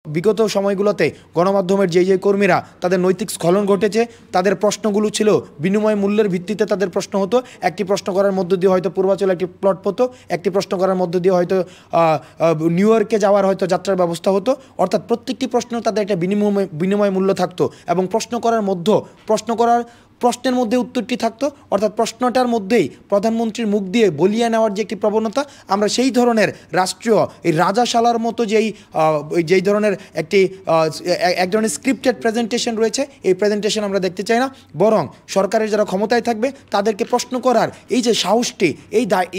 বিগত সময়গুলোতে গণমাধ্যমের যে কর্মীরা তাদের নৈতিক স্খলন ঘটেছে, তাদের প্রশ্নগুলো ছিল বিনিময় মূল্যের ভিত্তিতে তাদের প্রশ্ন হতো। একটি প্রশ্ন করার মধ্য দিয়ে হয়তো পূর্বাচলে একটি প্লট হতো, একটি প্রশ্ন করার মধ্য দিয়ে হয়তো নিউ ইয়র্কে যাওয়ার হয়তো যাত্রার ব্যবস্থা হতো। অর্থাৎ প্রত্যেকটি প্রশ্ন তাদের একটা বিনিময় মূল্য থাকতো এবং প্রশ্নের মধ্যে উত্তরটি থাকতো। অর্থাৎ প্রশ্নটার মধ্যেই প্রধানমন্ত্রীর মুখ দিয়ে বলিয়ে নেওয়ার যে একটি প্রবণতা, আমরা সেই ধরনের রাষ্ট্রীয় এই রাজাশালার মতো যেই ধরনের এক ধরনের স্ক্রিপ্টেড প্রেজেন্টেশন রয়েছে, এই প্রেজেন্টেশন আমরা দেখতে চাই না। বরং সরকারের যারা ক্ষমতায় থাকবে তাদেরকে প্রশ্ন করার এই যে সাহসটি,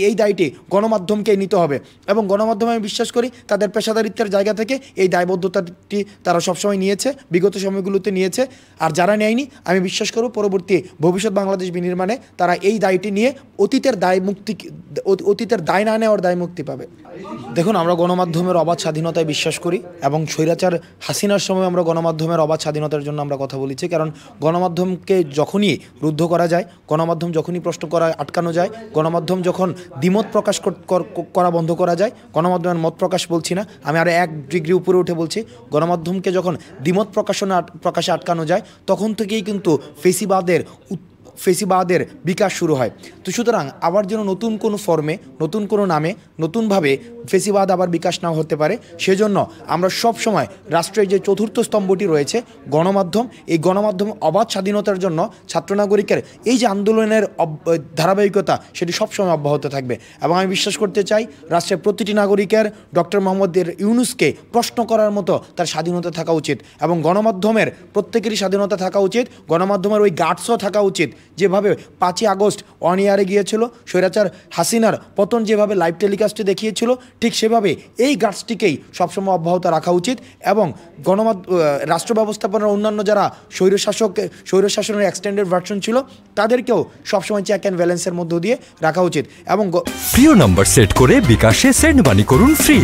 এই দায়টি গণমাধ্যমকে নিতে হবে এবং গণমাধ্যমে আমি বিশ্বাস করি তাদের পেশাদারিত্বের জায়গা থেকে এই দায়বদ্ধতাটি তারা সবসময় নিয়েছে, বিগত সময়গুলোতে নিয়েছে। আর যারা নেয়নি, আমি বিশ্বাস করব পরবর্তী ভবিষ্যৎ বাংলাদেশ বিনির্মাণে তারা এই দায়টি নিয়ে অতীতের দায় না নেওয়ার দায় মুক্তি পাবে। দেখুন, আমরা গণমাধ্যমের অবাধ স্বাধীনতায় বিশ্বাস করি এবং স্বৈরাচার হাসিনার সময় আমরা গণমাধ্যমের অবাধ স্বাধীনতার জন্য আমরা কথা বলেছি। কারণ গণমাধ্যমকে যখনই রুদ্ধ করা যায়, গণমাধ্যম যখনই প্রশ্ন করা আটকানো যায়, গণমাধ্যম যখন দ্বিমত প্রকাশ করা বন্ধ করা যায়, গণমাধ্যমের মত প্রকাশ বলছি না, আমি আরও 1 ডিগ্রি উপরে উঠে বলছি, গণমাধ্যমকে যখন দ্বিমত প্রকাশে আটকানো যায়, তখন থেকেই কিন্তু ফেসিবাদের বিকাশ শুরু হয়। তো সুতরাং আবার যেন নতুন কোনো ফর্মে, নতুন কোনো নামে, নতুনভাবে ফেসিবাদ আবার বিকাশ না হতে পারে, সেজন্য আমরা সব সময় রাষ্ট্রের যে চতুর্থ স্তম্ভটি রয়েছে গণমাধ্যম, এই গণমাধ্যম অবাধ স্বাধীনতার জন্য ছাত্র নাগরিকের এই যে আন্দোলনের ধারাবাহিকতা, সেটি সবসময় অব্যাহত থাকবে। এবং আমি বিশ্বাস করতে চাই রাষ্ট্রের প্রতিটি নাগরিকের ডক্টর মোহাম্মদ ইউনূসকে প্রশ্ন করার মতো তার স্বাধীনতা থাকা উচিত এবং গণমাধ্যমের প্রত্যেকেরই স্বাধীনতা থাকা উচিত। গণমাধ্যমের ওই গার্ডসও থাকা উচিত যেভাবে 5ই আগস্ট অন এয়ারে গিয়েছিল, স্বৈরাচার হাসিনার পতন যেভাবে লাইভ টেলিকাস্টে দেখিয়েছিল, ঠিক সেভাবে এই গার্ডসটিকেই সবসময় অব্যাহত রাখা উচিত এবং রাষ্ট্র ব্যবস্থাপনার অন্যান্য যারা স্বৈরশাসনের এক্সটেন্ডেড ভার্সন ছিল তাদেরকেও সবসময় চেক অ্যান্ড ব্যালেন্সের মধ্য দিয়ে রাখা উচিত। এবং প্রিয় নাম্বার সেট করে বিকাশে সেন্ড মানি করুন ফ্রি।